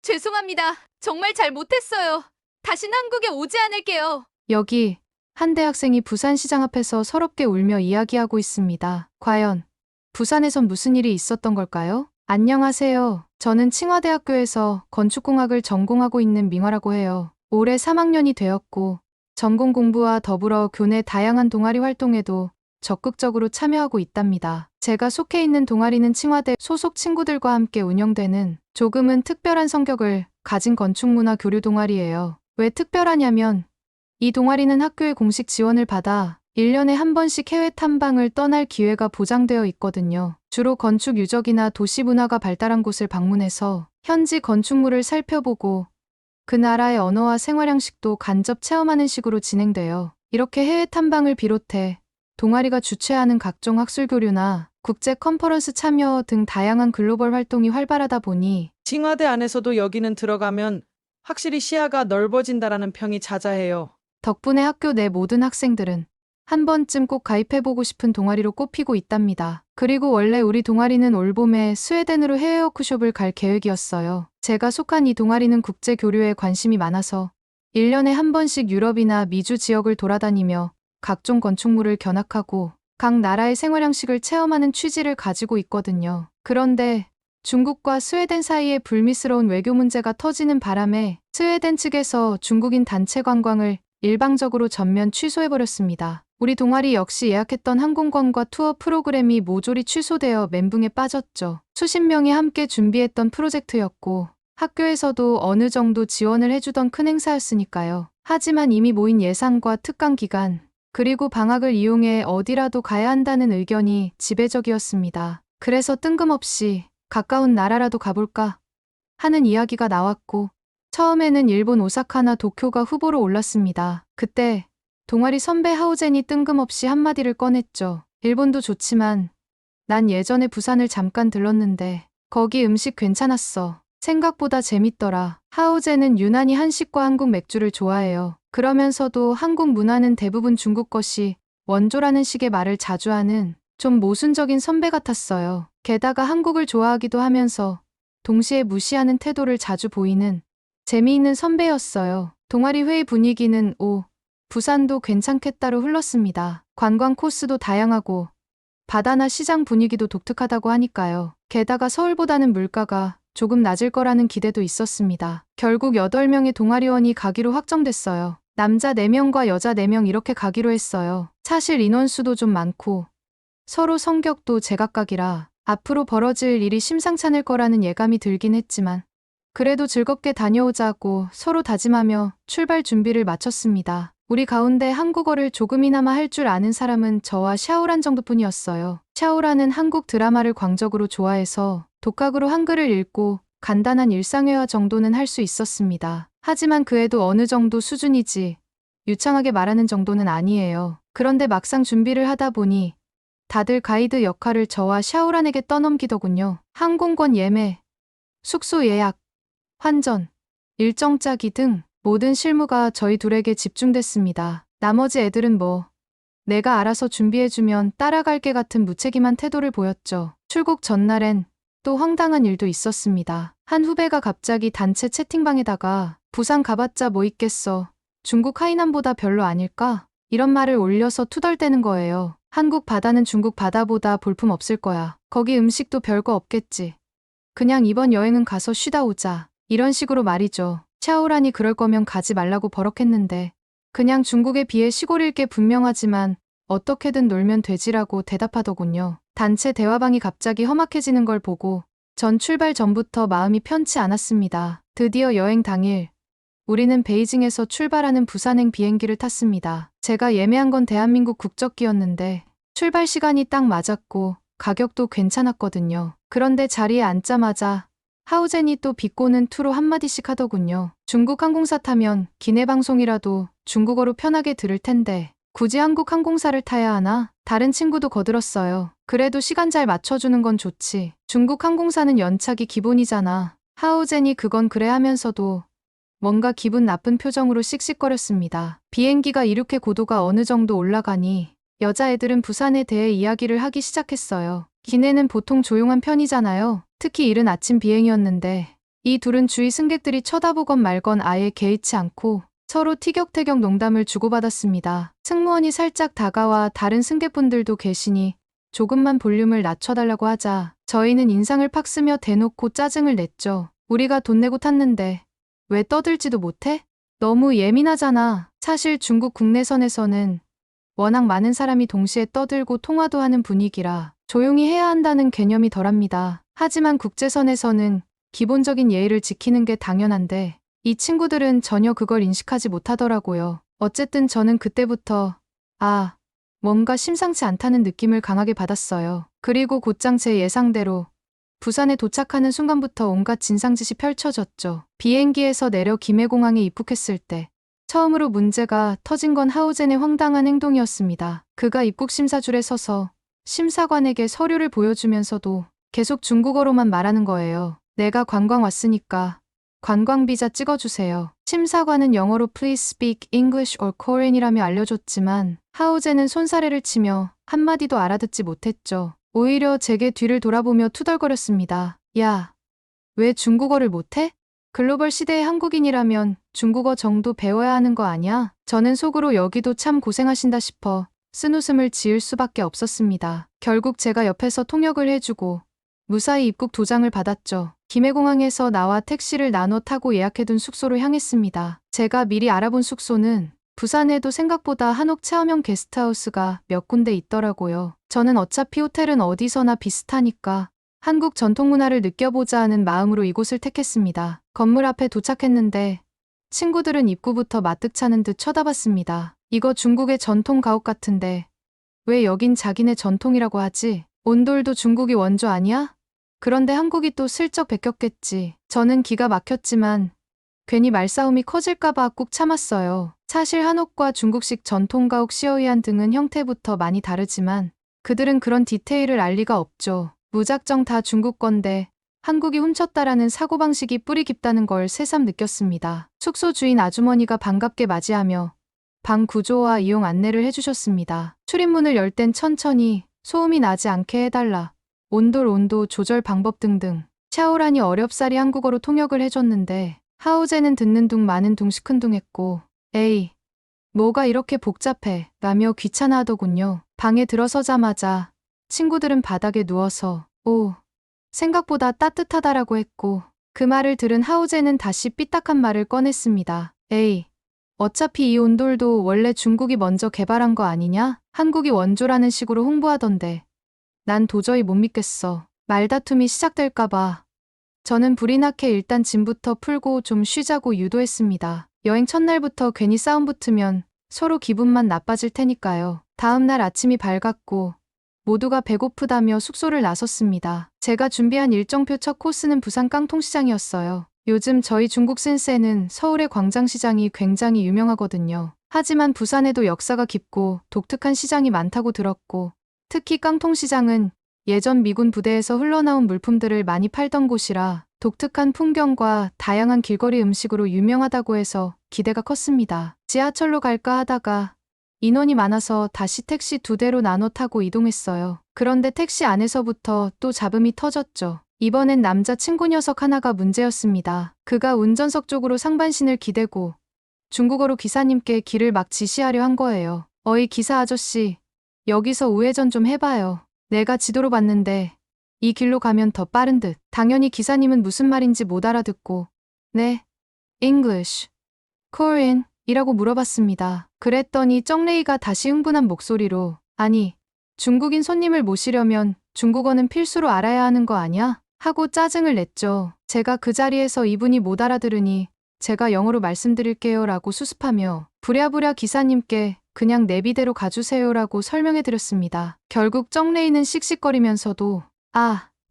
죄송합니다. 정말 잘 못했어요. 다신 한국에 오지 않을게요. 여기 한 대학생이 부산시장 앞에서 서럽게 울며 이야기하고 있습니다. 과연 부산에선 무슨 일이 있었던 걸까요? 안녕하세요. 저는 칭화대학교에서 건축공학을 전공하고 있는 민화라고 해요. 올해 3학년이 되었고 전공 공부와 더불어 교내 다양한 동아리 활동에도 적극적으로 참여하고 있답니다. 제가 속해 있는 동아리는 칭화대 소속 친구들과 함께 운영되는 조금은 특별한 성격을 가진 건축문화 교류 동아리예요. 왜 특별하냐면 이 동아리는 학교의 공식 지원을 받아 1년에 한 번씩 해외 탐방을 떠날 기회가 보장되어 있거든요. 주로 건축 유적이나 도시 문화가 발달한 곳을 방문해서 현지 건축물을 살펴보고 그 나라의 언어와 생활 양식도 간접 체험하는 식으로 진행돼요. 이렇게 해외 탐방을 비롯해 동아리가 주최하는 각종 학술 교류나 국제 컨퍼런스 참여 등 다양한 글로벌 활동이 활발하다 보니 칭화대 안에서도 여기는 들어가면 확실히 시야가 넓어진다라는 평이 자자해요. 덕분에 학교 내 모든 학생들은 한 번쯤 꼭 가입해보고 싶은 동아리로 꼽히고 있답니다. 그리고 원래 우리 동아리는 올 봄에 스웨덴으로 해외 워크숍을 갈 계획이었어요. 제가 속한 이 동아리는 국제 교류에 관심이 많아서 1년에 한 번씩 유럽이나 미주 지역을 돌아다니며 각종 건축물을 견학하고 각 나라의 생활 양식을 체험하는 취지를 가지고 있거든요. 그런데 중국과 스웨덴 사이에 불미스러운 외교 문제가 터지는 바람에 스웨덴 측에서 중국인 단체 관광을 일방적으로 전면 취소해버렸습니다. 우리 동아리 역시 예약했던 항공권과 투어 프로그램이 모조리 취소되어 멘붕에 빠졌죠. 수십 명이 함께 준비했던 프로젝트였고 학교에서도 어느 정도 지원을 해주던 큰 행사였으니까요. 하지만 이미 모인 예산과 특강 기간 그리고 방학을 이용해 어디라도 가야 한다는 의견이 지배적이었습니다. 그래서 뜬금없이 가까운 나라라도 가볼까 하는 이야기가 나왔고 처음에는 일본 오사카나 도쿄가 후보로 올랐습니다. 그때 동아리 선배 하우젠이 뜬금없이 한마디를 꺼냈죠. 일본도 좋지만 난 예전에 부산을 잠깐 들렀는데 거기 음식 괜찮았어. 생각보다 재밌더라. 하우젠은 유난히 한식과 한국 맥주를 좋아해요. 그러면서도 한국 문화는 대부분 중국 것이 원조라는 식의 말을 자주 하는 좀 모순적인 선배 같았어요. 게다가 한국을 좋아하기도 하면서 동시에 무시하는 태도를 자주 보이는 재미있는 선배였어요. 동아리 회의 분위기는 부산도 괜찮겠다로 흘렀습니다. 관광 코스도 다양하고 바다나 시장 분위기도 독특하다고 하니까요. 게다가 서울보다는 물가가 조금 낮을 거라는 기대도 있었습니다. 결국 8명의 동아리원이 가기로 확정됐어요. 남자 4명과 여자 4명 이렇게 가기로 했어요. 사실 인원수도 좀 많고 서로 성격도 제각각이라 앞으로 벌어질 일이 심상찮을 거라는 예감이 들긴 했지만 그래도 즐겁게 다녀오자고 서로 다짐하며 출발 준비를 마쳤습니다. 우리 가운데 한국어를 조금이나마 할 줄 아는 사람은 저와 샤오란 정도뿐이었어요. 샤오란은 한국 드라마를 광적으로 좋아해서 독학으로 한글을 읽고 간단한 일상회화 정도는 할 수 있었습니다. 하지만 그 애도 어느 정도 수준이지 유창하게 말하는 정도는 아니에요. 그런데 막상 준비를 하다 보니 다들 가이드 역할을 저와 샤오란에게 떠넘기더군요. 항공권 예매, 숙소 예약, 환전, 일정 짜기 등 모든 실무가 저희 둘에게 집중됐습니다. 나머지 애들은 내가 알아서 준비해주면 따라갈게 같은 무책임한 태도를 보였죠. 출국 전날엔 또 황당한 일도 있었습니다. 한 후배가 갑자기 단체 채팅방에다가 부산 가봤자 뭐 있겠어. 중국 하이난보다 별로 아닐까? 이런 말을 올려서 투덜대는 거예요. 한국 바다는 중국 바다보다 볼품 없을 거야. 거기 음식도 별거 없겠지. 그냥 이번 여행은 가서 쉬다 오자. 이런 식으로 말이죠. 샤오란이 그럴 거면 가지 말라고 버럭했는데 그냥 중국에 비해 시골일 게 분명하지만 어떻게든 놀면 되지라고 대답하더군요. 단체 대화방이 갑자기 험악해지는 걸 보고 전 출발 전부터 마음이 편치 않았습니다. 드디어 여행 당일 우리는 베이징에서 출발하는 부산행 비행기를 탔습니다. 제가 예매한 건 대한민국 국적기였는데 출발 시간이 딱 맞았고 가격도 괜찮았거든요. 그런데 자리에 앉자마자 하우젠이 또 비꼬는 투로 한마디씩 하더군요. 중국 항공사 타면 기내 방송이라도 중국어로 편하게 들을 텐데 굳이 한국 항공사를 타야 하나? 다른 친구도 거들었어요. 그래도 시간 잘 맞춰주는 건 좋지. 중국 항공사는 연착이 기본이잖아. 하우젠이 그건 그래 하면서도 뭔가 기분 나쁜 표정으로 씩씩거렸습니다. 비행기가 이륙해 고도가 어느 정도 올라가니 여자애들은 부산에 대해 이야기를 하기 시작했어요. 기내는 보통 조용한 편이잖아요. 특히 이른 아침 비행이었는데 이 둘은 주위 승객들이 쳐다보건 말건 아예 개의치 않고 서로 티격태격 농담을 주고받았습니다. 승무원이 살짝 다가와 다른 승객분들도 계시니 조금만 볼륨을 낮춰달라고 하자 저희는 인상을 팍 쓰며 대놓고 짜증을 냈죠. 우리가 돈 내고 탔는데 왜 떠들지도 못해? 너무 예민하잖아. 사실 중국 국내선에서는 워낙 많은 사람이 동시에 떠들고 통화도 하는 분위기라 조용히 해야 한다는 개념이 덜합니다. 하지만 국제선에서는 기본적인 예의를 지키는 게 당연한데 이 친구들은 전혀 그걸 인식하지 못하더라고요. 어쨌든 저는 그때부터 뭔가 심상치 않다는 느낌을 강하게 받았어요. 그리고 곧장 제 예상대로 부산에 도착하는 순간부터 온갖 진상짓이 펼쳐졌죠. 비행기에서 내려 김해공항에 입국했을 때 처음으로 문제가 터진 건 하우젠의 황당한 행동이었습니다. 그가 입국 심사줄에 서서 심사관에게 서류를 보여주면서도 계속 중국어로만 말하는 거예요. 내가 관광 왔으니까 관광 비자 찍어주세요. 심사관은 영어로 Please speak English or Korean이라며 알려줬지만 하우젠은 손사래를 치며 한마디도 알아듣지 못했죠. 오히려 제게 뒤를 돌아보며 투덜거렸습니다. 야, 왜 중국어를 못해? 글로벌 시대의 한국인이라면 중국어 정도 배워야 하는 거 아니야? 저는 속으로 여기도 참 고생하신다 싶어 쓴웃음을 지을 수밖에 없었습니다. 결국 제가 옆에서 통역을 해주고 무사히 입국 도장을 받았죠. 김해공항에서 나와 택시를 나눠 타고 예약해둔 숙소로 향했습니다. 제가 미리 알아본 숙소는 부산에도 생각보다 한옥 체험형 게스트하우스가 몇 군데 있더라고요. 저는 어차피 호텔은 어디서나 비슷하니까 한국 전통문화를 느껴보자 하는 마음으로 이곳을 택했습니다. 건물 앞에 도착했는데 친구들은 입구부터 마뜩차는 듯 쳐다봤습니다. 이거 중국의 전통 가옥 같은데 왜 여긴 자기네 전통이라고 하지? 온돌도 중국이 원조 아니야? 그런데 한국이 또 슬쩍 베꼈겠지. 저는 기가 막혔지만 괜히 말싸움이 커질까봐 꾹 참았어요. 사실 한옥과 중국식 전통가옥 시어이안 등은 형태부터 많이 다르지만 그들은 그런 디테일을 알 리가 없죠. 무작정 다 중국 건데 한국이 훔쳤다라는 사고방식이 뿌리 깊다는 걸 새삼 느꼈습니다. 숙소 주인 아주머니가 반갑게 맞이하며 방 구조와 이용 안내를 해주셨습니다. 출입문을 열 땐 천천히 소음이 나지 않게 해달라. 온도 조절 방법 등등. 샤오란이 어렵사리 한국어로 통역을 해줬는데 하우제는 듣는 둥 마는 둥 시큰둥했고 에이, 뭐가 이렇게 복잡해 라며 귀찮아하더군요. 방에 들어서자마자 친구들은 바닥에 누워서 오, 생각보다 따뜻하다라고 했고 그 말을 들은 하우제는 다시 삐딱한 말을 꺼냈습니다. 에이, 어차피 이 온돌도 원래 중국이 먼저 개발한 거 아니냐? 한국이 원조라는 식으로 홍보하던데 난 도저히 못 믿겠어. 말다툼이 시작될까봐 저는 불이 나게 일단 짐부터 풀고 좀 쉬자고 유도했습니다. 여행 첫날부터 괜히 싸움 붙으면 서로 기분만 나빠질 테니까요. 다음 날 아침이 밝았고 모두가 배고프다며 숙소를 나섰습니다. 제가 준비한 일정표 첫 코스는 부산 깡통시장이었어요. 요즘 저희 중국 센세는 서울의 광장시장이 굉장히 유명하거든요. 하지만 부산에도 역사가 깊고 독특한 시장이 많다고 들었고 특히 깡통시장은 예전 미군 부대에서 흘러나온 물품들을 많이 팔던 곳이라 독특한 풍경과 다양한 길거리 음식으로 유명하다고 해서 기대가 컸습니다. 지하철로 갈까 하다가 인원이 많아서 다시 택시 2대로 나눠 타고 이동했어요. 그런데 택시 안에서부터 또 잡음이 터졌죠. 이번엔 남자 친구 녀석 하나가 문제였습니다. 그가 운전석 쪽으로 상반신을 기대고 중국어로 기사님께 길을 막 지시하려 한 거예요. 어이 기사 아저씨, 여기서 우회전 좀 해봐요. 내가 지도로 봤는데 이 길로 가면 더 빠른 듯. 당연히 기사님은 무슨 말인지 못 알아듣고 네, English, Korean 이라고 물어봤습니다. 그랬더니 쩡레이가 다시 흥분한 목소리로 아니, 중국인 손님을 모시려면 중국어는 필수로 알아야 하는 거 아냐? 하고 짜증을 냈죠. 제가 그 자리에서 이분이 못 알아들으니 제가 영어로 말씀드릴게요 라고 수습하며 부랴부랴 기사님께 그냥 내비대로 가주세요라고 설명해드렸습니다. 결국 쩡레이는 씩씩거리면서도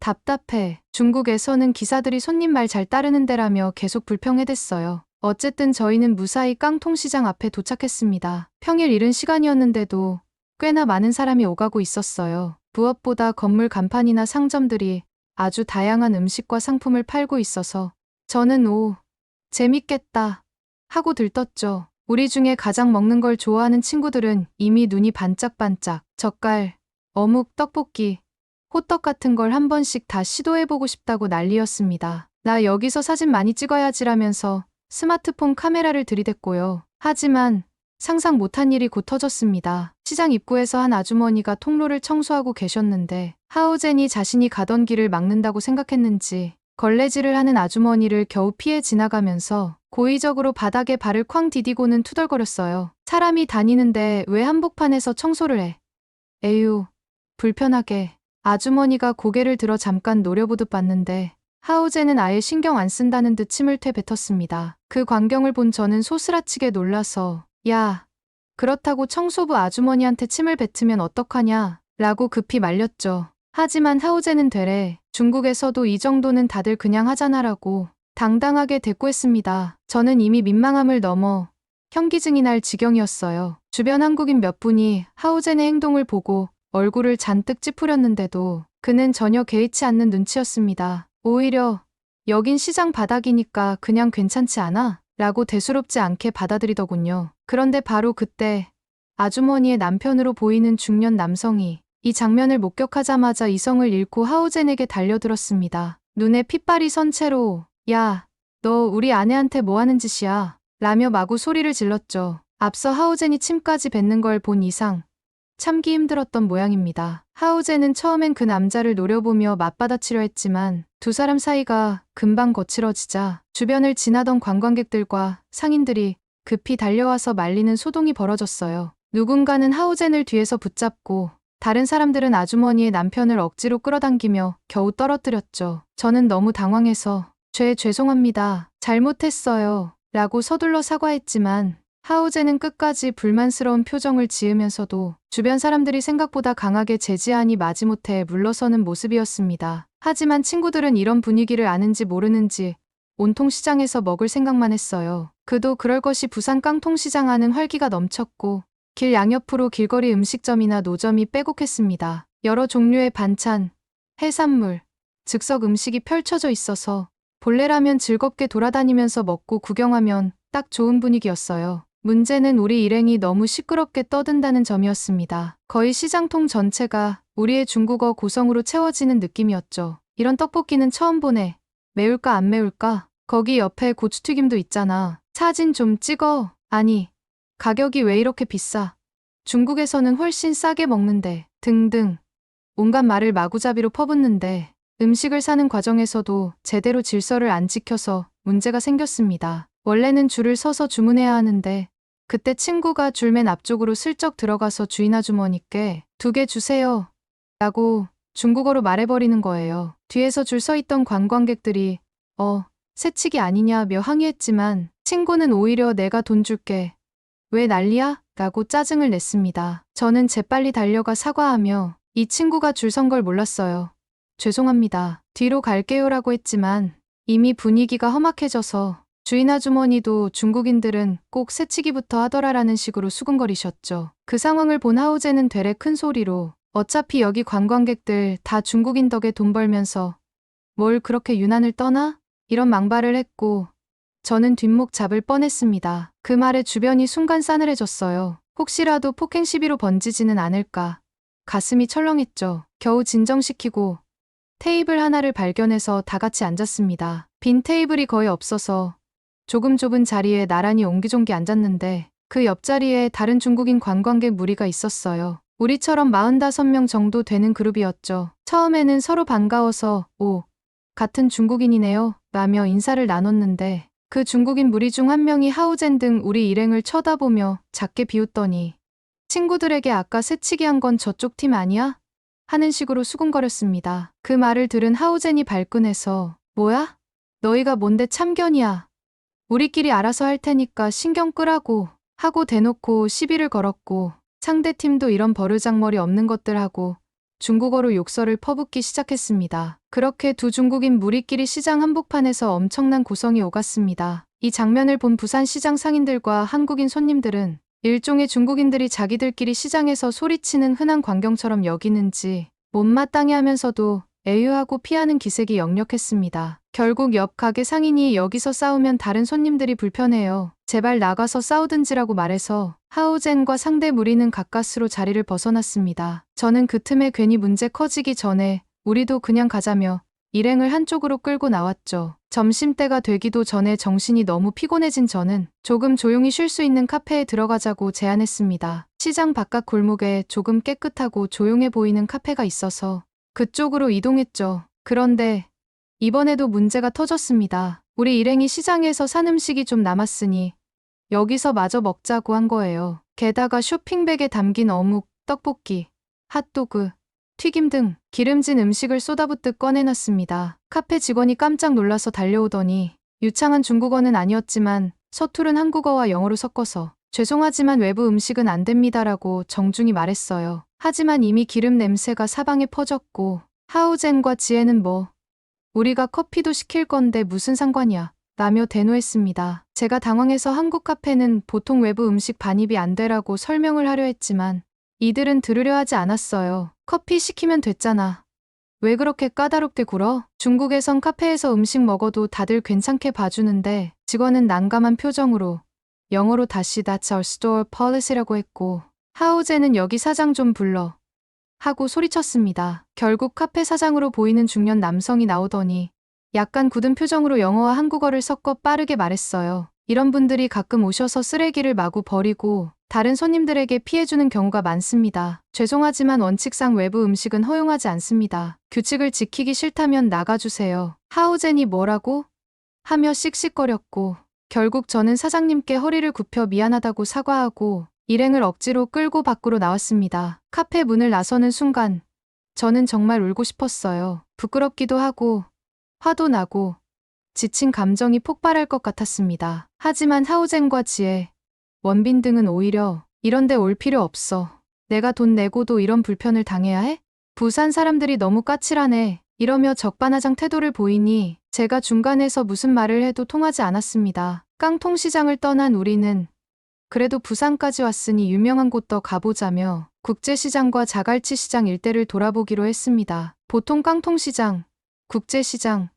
답답해. 중국에서는 기사들이 손님 말 잘 따르는 데라며 계속 불평해댔어요. 어쨌든 저희는 무사히 깡통시장 앞에 도착했습니다. 평일 이른 시간이었는데도 꽤나 많은 사람이 오가고 있었어요. 무엇보다 건물 간판이나 상점들이 아주 다양한 음식과 상품을 팔고 있어서 저는 재밌겠다 하고 들떴죠. 우리 중에 가장 먹는 걸 좋아하는 친구들은 이미 눈이 반짝반짝 젓갈, 어묵, 떡볶이, 호떡 같은 걸 한 번씩 다 시도해보고 싶다고 난리였습니다. 나 여기서 사진 많이 찍어야지라면서 스마트폰 카메라를 들이댔고요. 하지만 상상 못한 일이 곧 터졌습니다. 시장 입구에서 한 아주머니가 통로를 청소하고 계셨는데 하우젠이 자신이 가던 길을 막는다고 생각했는지 걸레질을 하는 아주머니를 겨우 피해 지나가면서 고의적으로 바닥에 발을 쾅 디디고는 투덜거렸어요. 사람이 다니는데 왜 한복판에서 청소를 해? 에휴, 불편하게. 아주머니가 고개를 들어 잠깐 노려보듯 봤는데 하우젠은 아예 신경 안 쓴다는 듯 침을 뱉었습니다. 그 광경을 본 저는 소스라치게 놀라서 야, 그렇다고 청소부 아주머니한테 침을 뱉으면 어떡하냐 라고 급히 말렸죠. 하지만 하우젠은 되레 중국에서도 이 정도는 다들 그냥 하잖아라고 당당하게 대꾸했습니다. 저는 이미 민망함을 넘어 현기증이 날 지경이었어요. 주변 한국인 몇 분이 하우젠의 행동을 보고 얼굴을 잔뜩 찌푸렸는데도 그는 전혀 개의치 않는 눈치였습니다. 오히려 여긴 시장 바닥이니까 그냥 괜찮지 않아? 라고 대수롭지 않게 받아들이더군요. 그런데 바로 그때 아주머니의 남편으로 보이는 중년 남성이 이 장면을 목격하자마자 이성을 잃고 하우젠에게 달려들었습니다. 눈에 핏발이 선 채로 야, 너 우리 아내한테 뭐 하는 짓이야? 라며 마구 소리를 질렀죠. 앞서 하우젠이 침까지 뱉는 걸 본 이상 참기 힘들었던 모양입니다. 하우젠은 처음엔 그 남자를 노려보며 맞받아치려 했지만 두 사람 사이가 금방 거칠어지자 주변을 지나던 관광객들과 상인들이 급히 달려와서 말리는 소동이 벌어졌어요. 누군가는 하우젠을 뒤에서 붙잡고 다른 사람들은 아주머니의 남편을 억지로 끌어당기며 겨우 떨어뜨렸죠. 저는 너무 당황해서 죄송합니다. 잘못했어요. 라고 서둘러 사과했지만 하우젠은 끝까지 불만스러운 표정을 지으면서도 주변 사람들이 생각보다 강하게 제지하니 마지못해 물러서는 모습이었습니다. 하지만 친구들은 이런 분위기를 아는지 모르는지 온통 시장에서 먹을 생각만 했어요. 그도 그럴 것이 부산 깡통시장 안은 활기가 넘쳤고 길 양옆으로 길거리 음식점이나 노점이 빼곡했습니다. 여러 종류의 반찬, 해산물, 즉석 음식이 펼쳐져 있어서 본래라면 즐겁게 돌아다니면서 먹고 구경하면 딱 좋은 분위기였어요. 문제는 우리 일행이 너무 시끄럽게 떠든다는 점이었습니다. 거의 시장통 전체가 우리의 중국어 고성으로 채워지는 느낌이었죠. 이런 떡볶이는 처음 보네. 매울까 안 매울까? 거기 옆에 고추튀김도 있잖아. 사진 좀 찍어. 아니, 가격이 왜 이렇게 비싸? 중국에서는 훨씬 싸게 먹는데 등등 온갖 말을 마구잡이로 퍼붓는데 음식을 사는 과정에서도 제대로 질서를 안 지켜서 문제가 생겼습니다. 원래는 줄을 서서 주문해야 하는데 그때 친구가 줄 맨 앞쪽으로 슬쩍 들어가서 주인 아주머니께 2개 주세요 라고 중국어로 말해버리는 거예요. 뒤에서 줄 서 있던 관광객들이 새치기 아니냐며 항의했지만 친구는 오히려 내가 돈 줄게. 왜 난리야? 라고 짜증을 냈습니다. 저는 재빨리 달려가 사과하며 이 친구가 줄 선 걸 몰랐어요. 죄송합니다. 뒤로 갈게요 라고 했지만 이미 분위기가 험악해져서 주인 아주머니도 중국인들은 꼭 새치기부터 하더라라는 식으로 수근거리셨죠. 그 상황을 본 하우젠은 되레 큰 소리로 어차피 여기 관광객들 다 중국인 덕에 돈 벌면서 뭘 그렇게 유난을 떠나? 이런 망발을 했고 저는 뒷목 잡을 뻔했습니다. 그 말에 주변이 순간 싸늘해졌어요. 혹시라도 폭행 시비로 번지지는 않을까. 가슴이 철렁했죠. 겨우 진정시키고 테이블 하나를 발견해서 다 같이 앉았습니다. 빈 테이블이 거의 없어서 조금 좁은 자리에 나란히 옹기종기 앉았는데 그 옆자리에 다른 중국인 관광객 무리가 있었어요. 우리처럼 45명 정도 되는 그룹이었죠. 처음에는 서로 반가워서 같은 중국인이네요 라며 인사를 나눴는데 그 중국인 무리 중 한 명이 하우젠 등 우리 일행을 쳐다보며 작게 비웃더니 친구들에게 아까 새치기 한 건 저쪽 팀 아니야? 하는 식으로 수군거렸습니다. 그 말을 들은 하우젠이 발끈해서 뭐야? 너희가 뭔데 참견이야. 우리끼리 알아서 할 테니까 신경 끄라고 하고 대놓고 시비를 걸었고 상대팀도 이런 버르장머리 없는 것들 하고 중국어로 욕설을 퍼붓기 시작했습니다. 그렇게 두 중국인 무리끼리 시장 한복판에서 엄청난 고성이 오갔습니다. 이 장면을 본 부산시장 상인들과 한국인 손님들은 일종의 중국인들이 자기들끼리 시장에서 소리치는 흔한 광경처럼 여기는지 못마땅해 하면서도 애유하고 피하는 기색이 역력했습니다. 결국 옆 가게 상인이 여기서 싸우면 다른 손님들이 불편해요. 제발 나가서 싸우든지라고 말해서 하우젠과 상대 무리는 가까스로 자리를 벗어났습니다. 저는 그 틈에 괜히 문제 커지기 전에 우리도 그냥 가자며 일행을 한쪽으로 끌고 나왔죠. 점심때가 되기도 전에 정신이 너무 피곤해진 저는 조금 조용히 쉴 수 있는 카페에 들어가자고 제안했습니다. 시장 바깥 골목에 조금 깨끗하고 조용해 보이는 카페가 있어서 그쪽으로 이동했죠. 그런데 이번에도 문제가 터졌습니다. 우리 일행이 시장에서 산 음식이 좀 남았으니 여기서 마저 먹자고 한 거예요. 게다가 쇼핑백에 담긴 어묵, 떡볶이, 핫도그, 튀김 등 기름진 음식을 쏟아붓듯 꺼내놨습니다. 카페 직원이 깜짝 놀라서 달려오더니 유창한 중국어는 아니었지만 서투른 한국어와 영어로 섞어서 죄송하지만 외부 음식은 안 됩니다라고 정중히 말했어요. 하지만 이미 기름 냄새가 사방에 퍼졌고 하우젠과 지혜는 뭐 우리가 커피도 시킬 건데 무슨 상관이야 라며 대노했습니다. 제가 당황해서 한국 카페는 보통 외부 음식 반입이 안 되라고 설명을 하려 했지만 이들은 들으려 하지 않았어요. 커피 시키면 됐잖아. 왜 그렇게 까다롭게 굴어? 중국에선 카페에서 음식 먹어도 다들 괜찮게 봐주는데 직원은 난감한 표정으로 영어로 다시 That's our store policy라고 했고 하우제는 여기 사장 좀 불러 하고 소리쳤습니다. 결국 카페 사장으로 보이는 중년 남성이 나오더니 약간 굳은 표정으로 영어와 한국어를 섞어 빠르게 말했어요. 이런 분들이 가끔 오셔서 쓰레기를 마구 버리고 다른 손님들에게 피해주는 경우가 많습니다. 죄송하지만 원칙상 외부 음식은 허용하지 않습니다. 규칙을 지키기 싫다면 나가주세요. 하우젠이 뭐라고? 하며 씩씩거렸고 결국 저는 사장님께 허리를 굽혀 미안하다고 사과하고 일행을 억지로 끌고 밖으로 나왔습니다. 카페 문을 나서는 순간 저는 정말 울고 싶었어요. 부끄럽기도 하고 화도 나고 지친 감정이 폭발할 것 같았습니다. 하지만 하우젠과 지혜, 원빈 등은 오히려 이런데 올 필요 없어. 내가 돈 내고도 이런 불편을 당해야 해? 부산 사람들이 너무 까칠하네. 이러며 적반하장 태도를 보이니 제가 중간에서 무슨 말을 해도 통하지 않았습니다. 깡통시장을 떠난 우리는 그래도 부산까지 왔으니 유명한 곳 더 가보자며 국제시장과 자갈치시장 일대를 돌아보기로 했습니다. 보통 깡통시장, 국제시장,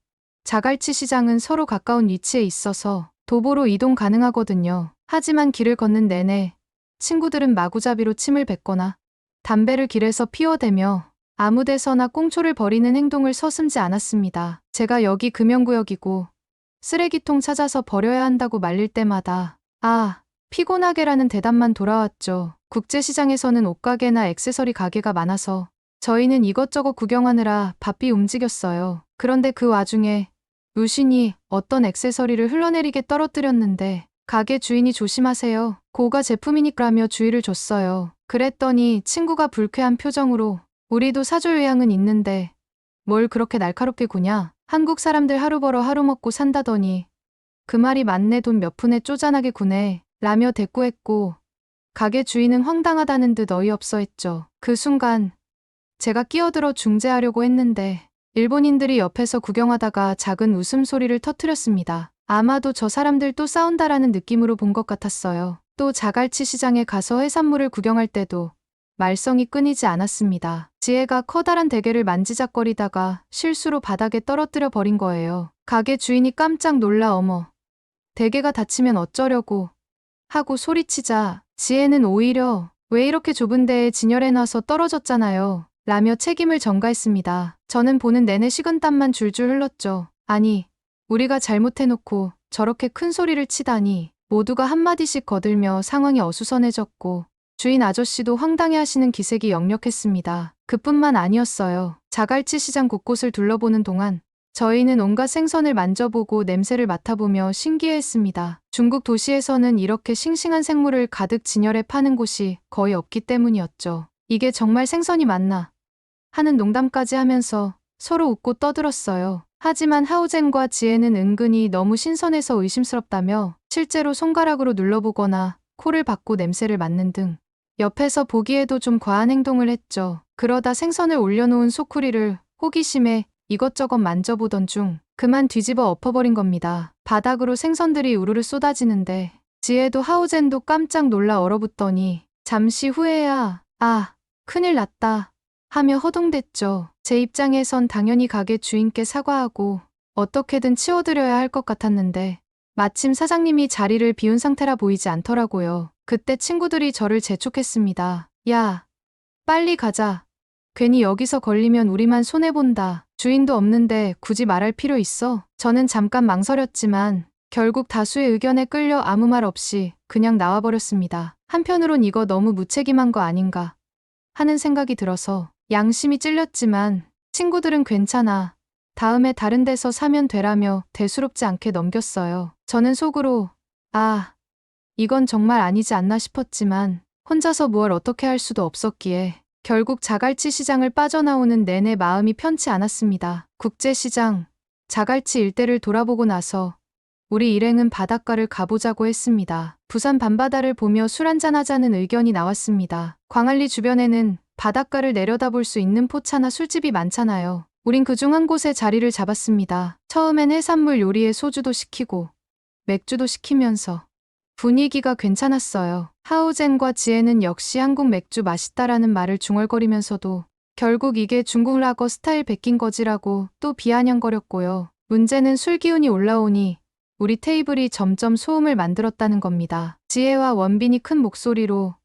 자갈치시장은 서로 가까운 위치에 있어서 도보로 이동 가능하거든요. 하지만 길을 걷는 내내 친구들은 마구잡이로 침을 뱉거나 담배를 길에서 피워대며 아무 데서나 꽁초를 버리는 행동을 서슴지 않았습니다. 제가 여기 금연구역이고 쓰레기통 찾아서 버려야 한다고 말릴 때마다 아, 피곤하게라는 대답만 돌아왔죠. 국제시장에서는 옷가게나 액세서리 가게가 많아서 저희는 이것저것 구경하느라 바삐 움직였어요. 그런데 그 와중에 유신이 어떤 액세서리를 흘러내리게 떨어뜨렸는데 가게 주인이 조심하세요. 고가 제품이니까라며 주의를 줬어요. 그랬더니 친구가 불쾌한 표정으로 우리도 사줄 의향은 있는데 뭘 그렇게 날카롭게 구냐? 한국 사람들 하루 벌어 하루 먹고 산다더니 그 말이 맞네 돈 몇 푼에 쪼잔하게 구네 라며 대꾸했고 가게 주인은 황당하다는 듯 어이없어 했죠. 그 순간 제가 끼어들어 중재하려고 했는데 일본인들이 옆에서 구경하다가 작은 웃음소리를 터뜨렸습니다. 아마도 저 사람들 또 싸운다라는 느낌으로 본 것 같았어요. 또 자갈치 시장에 가서 해산물을 구경할 때도 말썽이 끊이지 않았습니다. 지혜가 커다란 대게를 만지작거리다가 실수로 바닥에 떨어뜨려 버린 거예요. 가게 주인이 깜짝 놀라 어머, 대게가 다치면 어쩌려고 하고 소리치자 지혜는 오히려 왜 이렇게 좁은 데에 진열해놔서 떨어졌잖아요. 라며 책임을 전가했습니다. 저는 보는 내내 식은땀만 줄줄 흘렀죠. 아니, 우리가 잘못해놓고 저렇게 큰 소리를 치다니. 모두가 한마디씩 거들며 상황이 어수선해졌고 주인 아저씨도 황당해하시는 기색이 역력했습니다. 그뿐만 아니었어요. 자갈치 시장 곳곳을 둘러보는 동안 저희는 온갖 생선을 만져보고 냄새를 맡아보며 신기해했습니다. 중국 도시에서는 이렇게 싱싱한 생물을 가득 진열해 파는 곳이 거의 없기 때문이었죠. 이게 정말 생선이 맞나 하는 농담까지 하면서 서로 웃고 떠들었어요. 하지만 하우젠과 지혜는 은근히 너무 신선해서 의심스럽다며 실제로 손가락으로 눌러보거나 코를 박고 냄새를 맡는 등 옆에서 보기에도 좀 과한 행동을 했죠. 그러다 생선을 올려놓은 소쿠리를 호기심에 이것저것 만져보던 중 그만 뒤집어 엎어버린 겁니다. 바닥으로 생선들이 우르르 쏟아지는데 지혜도 하우젠도 깜짝 놀라 얼어붙더니 잠시 후에야 아, 큰일 났다 하며 허둥댔죠. 제 입장에선 당연히 가게 주인께 사과하고 어떻게든 치워드려야 할 것 같았는데 마침 사장님이 자리를 비운 상태라 보이지 않더라고요. 그때 친구들이 저를 재촉했습니다. 야, 빨리 가자. 괜히 여기서 걸리면 우리만 손해본다. 주인도 없는데 굳이 말할 필요 있어? 저는 잠깐 망설였지만 결국 다수의 의견에 끌려 아무 말 없이 그냥 나와버렸습니다. 한편으론 이거 너무 무책임한 거 아닌가 하는 생각이 들어서 양심이 찔렸지만 친구들은 괜찮아. 다음에 다른 데서 사면 되라며 대수롭지 않게 넘겼어요. 저는 속으로 이건 정말 아니지 않나 싶었지만 혼자서 무얼 어떻게 할 수도 없었기에 결국 자갈치 시장을 빠져나오는 내내 마음이 편치 않았습니다. 국제시장, 자갈치 일대를 돌아보고 나서 우리 일행은 바닷가를 가보자고 했습니다. 부산 밤바다를 보며 술 한잔 하자는 의견이 나왔습니다. 광안리 주변에는 바닷가를 내려다볼 수 있는 포차나 술집이 많잖아요. 우린 그중 한 곳에 자리를 잡았습니다. 처음엔 해산물 요리에 소주도 시키고 맥주도 시키면서 분위기가 괜찮았어요. 하우젠과 지혜는 역시 한국 맥주 맛있다라는 말을 중얼거리면서도 결국 이게 중국 라거 스타일 베낀 거지라고 또 비아냥거렸고요. 문제는 술 기운이 올라오니 우리 테이블이 점점 소음을 만들었다는 겁니다. 지혜와 원빈이 큰 목소리로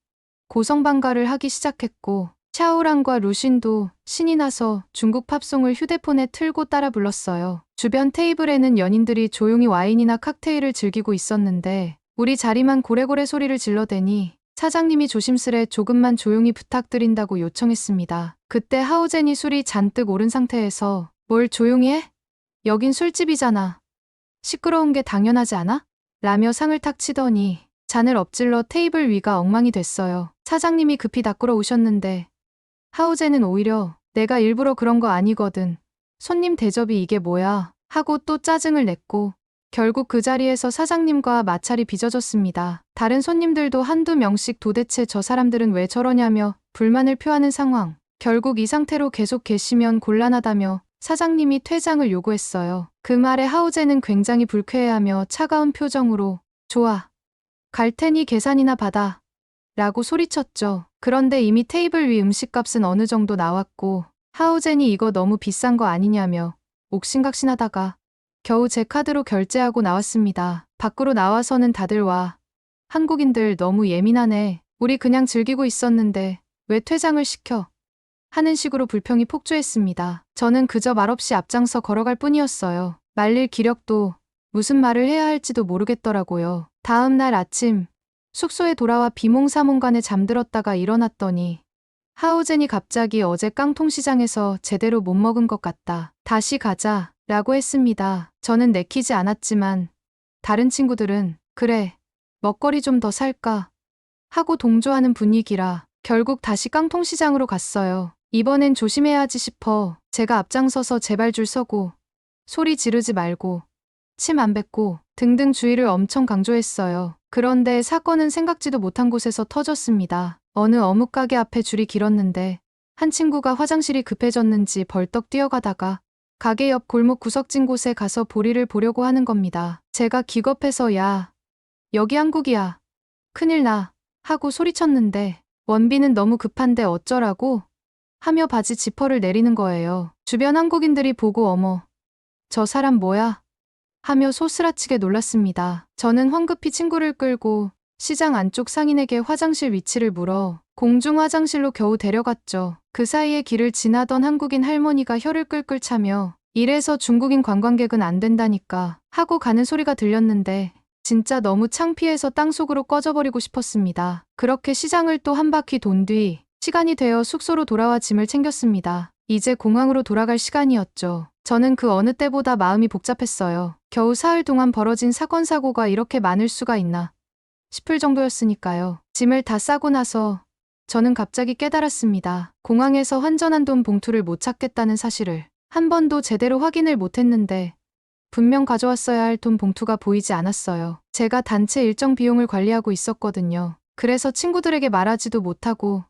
고성방가를 하기 시작했고 샤오랑과 루신도 신이 나서 중국 팝송을 휴대폰에 틀고 따라 불렀어요. 주변 테이블에는 연인들이 조용히 와인이나 칵테일을 즐기고 있었는데 우리 자리만 고래고래 소리를 질러대니 사장님이 조심스레 조금만 조용히 부탁드린다고 요청했습니다. 그때 하우젠이 술이 잔뜩 오른 상태에서 뭘 조용히 해? 여긴 술집이잖아. 시끄러운 게 당연하지 않아? 라며 상을 탁 치더니 잔을 엎질러 테이블 위가 엉망이 됐어요. 사장님이 급히 닦으러 오셨는데 하우젠은 오히려 내가 일부러 그런 거 아니거든. 손님 대접이 이게 뭐야? 하고 또 짜증을 냈고 결국 그 자리에서 사장님과 마찰이 빚어졌습니다. 다른 손님들도 한두 명씩 도대체 저 사람들은 왜 저러냐며 불만을 표하는 상황. 결국 이 상태로 계속 계시면 곤란하다며 사장님이 퇴장을 요구했어요. 그 말에 하우젠은 굉장히 불쾌해하며 차가운 표정으로 좋아. 갈 테니 계산이나 받아. 라고 소리쳤죠. 그런데 이미 테이블 위 음식값은 어느 정도 나왔고 하우젠이 이거 너무 비싼 거 아니냐며 옥신각신하다가 겨우 제 카드로 결제하고 나왔습니다. 밖으로 나와서는 다들 와. 한국인들 너무 예민하네. 우리 그냥 즐기고 있었는데 왜 퇴장을 시켜? 하는 식으로 불평이 폭주했습니다. 저는 그저 말없이 앞장서 걸어갈 뿐이었어요. 말릴 기력도 무슨 말을 해야 할지도 모르겠더라고요. 다음 날 아침 숙소에 돌아와 비몽사몽간에 잠들었다가 일어났더니 하우젠이 갑자기 어제 깡통시장에서 제대로 못 먹은 것 같다. 다시 가자 라고 했습니다. 저는 내키지 않았지만 다른 친구들은 그래 먹거리 좀 더 살까 하고 동조하는 분위기라 결국 다시 깡통시장으로 갔어요. 이번엔 조심해야지 싶어 제가 앞장서서 제발 줄 서고 소리 지르지 말고 침 안 뱉고 등등 주의를 엄청 강조했어요. 그런데 사건은 생각지도 못한 곳에서 터졌습니다. 어느 어묵 가게 앞에 줄이 길었는데 한 친구가 화장실이 급해졌는지 벌떡 뛰어가다가 가게 옆 골목 구석진 곳에 가서 볼일을 보려고 하는 겁니다. 제가 기겁해서 야, 여기 한국이야. 큰일 나. 하고 소리쳤는데 원빈은 너무 급한데 어쩌라고? 하며 바지 지퍼를 내리는 거예요. 주변 한국인들이 보고 어머, 저 사람 뭐야? 하며 소스라치게 놀랐습니다. 저는 황급히 친구를 끌고 시장 안쪽 상인에게 화장실 위치를 물어 공중 화장실로 겨우 데려갔죠. 그 사이에 길을 지나던 한국인 할머니가 혀를 끌끌 차며 이래서 중국인 관광객은 안 된다니까 하고 가는 소리가 들렸는데 진짜 너무 창피해서 땅속으로 꺼져버리고 싶었습니다. 그렇게 시장을 또 한 바퀴 돈 뒤 시간이 되어 숙소로 돌아와 짐을 챙겼습니다. 이제 공항으로 돌아갈 시간이었죠. 저는 그 어느 때보다 마음이 복잡했어요. 겨우 사흘 동안 벌어진 사건 사고가 이렇게 많을 수가 있나 싶을 정도였으니까요. 짐을 다 싸고 나서 저는 갑자기 깨달았습니다. 공항에서 환전한 돈 봉투를 못 찾겠다는 사실을 한 번도 제대로 확인을 못했는데 분명 가져왔어야 할 돈 봉투가 보이지 않았어요. 제가 단체 일정 비용을 관리하고 있었거든요. 그래서 친구들에게 말하지도 못하고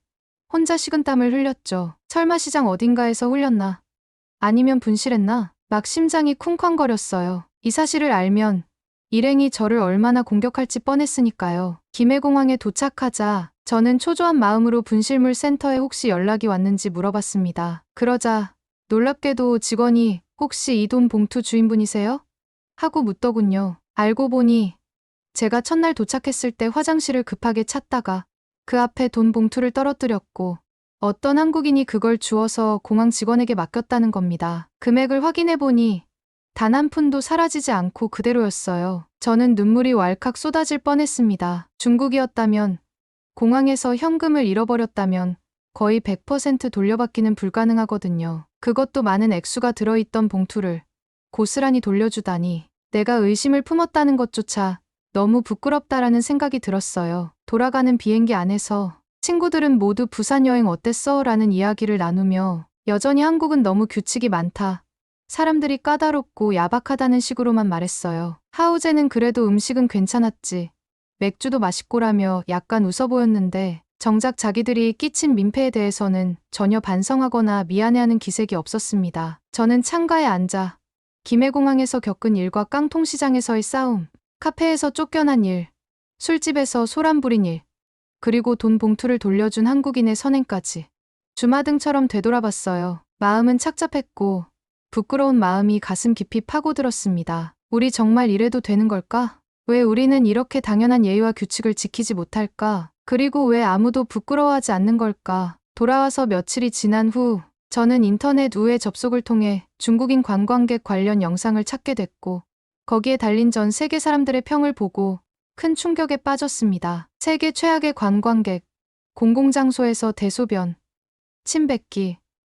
혼자 식은땀을 흘렸죠. 설마 시장 어딘가에서 홀렸나? 아니면 분실했나? 막 심장이 쿵쾅거렸어요. 이 사실을 알면 일행이 저를 얼마나 공격할지 뻔했으니까요. 김해공항에 도착하자 저는 초조한 마음으로 분실물 센터에 혹시 연락이 왔는지 물어봤습니다. 그러자 놀랍게도 직원이 혹시 이 돈 봉투 주인분이세요? 하고 묻더군요. 알고 보니 제가 첫날 도착했을 때 화장실을 급하게 찾다가 그 앞에 돈 봉투를 떨어뜨렸고 어떤 한국인이 그걸 주워서 공항 직원에게 맡겼다는 겁니다. 금액을 확인해 보니 단 한 푼도 사라지지 않고 그대로였어요. 저는 눈물이 왈칵 쏟아질 뻔했습니다. 중국이었다면, 공항에서 현금을 잃어버렸다면 거의 100% 돌려받기는 불가능하거든요. 그것도 많은 액수가 들어있던 봉투를 고스란히 돌려주다니 내가 의심을 품었다는 것조차 너무 부끄럽다라는 생각이 들었어요. 돌아가는 비행기 안에서 친구들은 모두 부산 여행 어땠어? 라는 이야기를 나누며 여전히 한국은 너무 규칙이 많다. 사람들이 까다롭고 야박하다는 식으로만 말했어요. 하우제는 그래도 음식은 괜찮았지. 맥주도 맛있고라며 약간 웃어 보였는데 정작 자기들이 끼친 민폐에 대해서는 전혀 반성하거나 미안해하는 기색이 없었습니다. 저는 창가에 앉아 김해공항에서 겪은 일과 깡통시장에서의 싸움, 카페에서 쫓겨난 일, 술집에서 소란 부린 일, 그리고 돈 봉투를 돌려준 한국인의 선행까지 주마등처럼 되돌아봤어요. 마음은 착잡했고 부끄러운 마음이 가슴 깊이 파고들었습니다. 우리 정말 이래도 되는 걸까? 왜 우리는 이렇게 당연한 예의와 규칙을 지키지 못할까? 그리고 왜 아무도 부끄러워하지 않는 걸까? 돌아와서 며칠이 지난 후 저는 인터넷 우회 접속을 통해 중국인 관광객 관련 영상을 찾게 됐고 거기에 달린 전 세계 사람들의 평을 보고 큰 충격에 빠졌습니다. 세계 최악의 관광객, 공공장소에서 대소변, 침뱉기,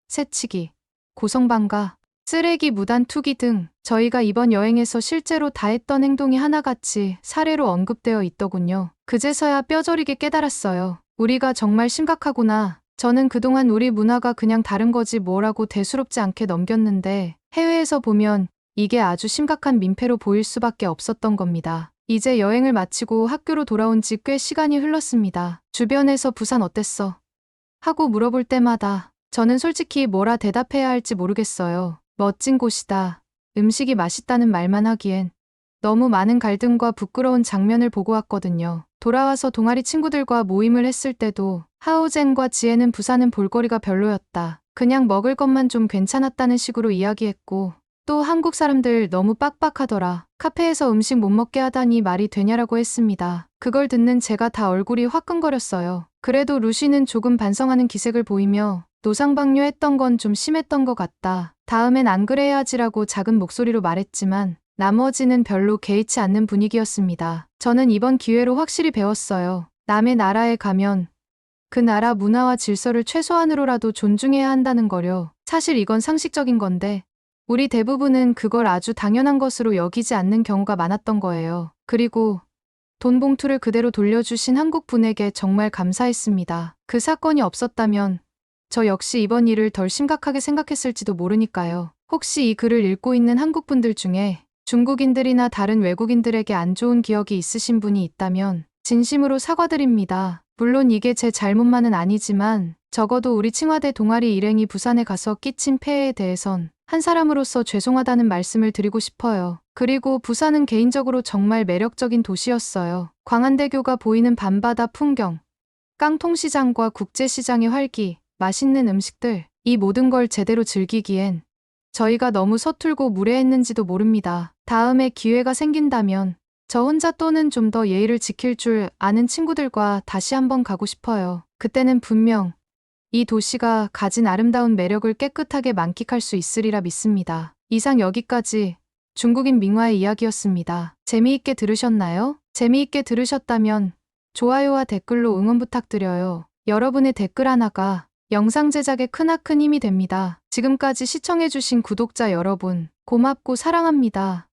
새치기, 고성방가, 쓰레기 무단 투기 등 저희가 이번 여행에서 실제로 다 했던 행동이 하나같이 사례로 언급되어 있더군요. 그제서야 뼈저리게 깨달았어요. 우리가 정말 심각하구나. 저는 그동안 우리 문화가 그냥 다른 거지 뭐라고 대수롭지 않게 넘겼는데 해외에서 보면 이게 아주 심각한 민폐로 보일 수밖에 없었던 겁니다. 이제 여행을 마치고 학교로 돌아온 지 꽤 시간이 흘렀습니다. 주변에서 부산 어땠어? 하고 물어볼 때마다 저는 솔직히 뭐라 대답해야 할지 모르겠어요. 멋진 곳이다. 음식이 맛있다는 말만 하기엔 너무 많은 갈등과 부끄러운 장면을 보고 왔거든요. 돌아와서 동아리 친구들과 모임을 했을 때도 하우젠과 지혜는 부산은 볼거리가 별로였다. 그냥 먹을 것만 좀 괜찮았다는 식으로 이야기했고 또 한국 사람들 너무 빡빡하더라. 카페에서 음식 못 먹게 하다니 말이 되냐라고 했습니다. 그걸 듣는 제가 다 얼굴이 화끈거렸어요. 그래도 루시는 조금 반성하는 기색을 보이며 노상방뇨했던 건 좀 심했던 것 같다. 다음엔 안 그래야지라고 작은 목소리로 말했지만 나머지는 별로 개의치 않는 분위기였습니다. 저는 이번 기회로 확실히 배웠어요. 남의 나라에 가면 그 나라 문화와 질서를 최소한으로라도 존중해야 한다는 거려. 사실 이건 상식적인 건데 우리 대부분은 그걸 아주 당연한 것으로 여기지 않는 경우가 많았던 거예요. 그리고 돈 봉투를 그대로 돌려주신 한국 분에게 정말 감사했습니다. 그 사건이 없었다면 저 역시 이번 일을 덜 심각하게 생각했을지도 모르니까요. 혹시 이 글을 읽고 있는 한국 분들 중에 중국인들이나 다른 외국인들에게 안 좋은 기억이 있으신 분이 있다면 진심으로 사과드립니다. 물론 이게 제 잘못만은 아니지만 적어도 우리 칭화대 동아리 일행이 부산에 가서 끼친 폐해에 대해선 한 사람으로서 죄송하다는 말씀을 드리고 싶어요. 그리고 부산은 개인적으로 정말 매력적인 도시였어요. 광안대교가 보이는 밤바다 풍경, 깡통시장과 국제시장의 활기, 맛있는 음식들, 이 모든 걸 제대로 즐기기엔 저희가 너무 서툴고 무례했는지도 모릅니다. 다음에 기회가 생긴다면 저 혼자 또는 좀 더 예의를 지킬 줄 아는 친구들과 다시 한번 가고 싶어요. 그때는 분명 이 도시가 가진 아름다운 매력을 깨끗하게 만끽할 수 있으리라 믿습니다. 이상 여기까지 중국인 밍화의 이야기였습니다. 재미있게 들으셨나요? 재미있게 들으셨다면 좋아요와 댓글로 응원 부탁드려요. 여러분의 댓글 하나가 영상 제작에 크나큰 힘이 됩니다. 지금까지 시청해주신 구독자 여러분, 고맙고 사랑합니다.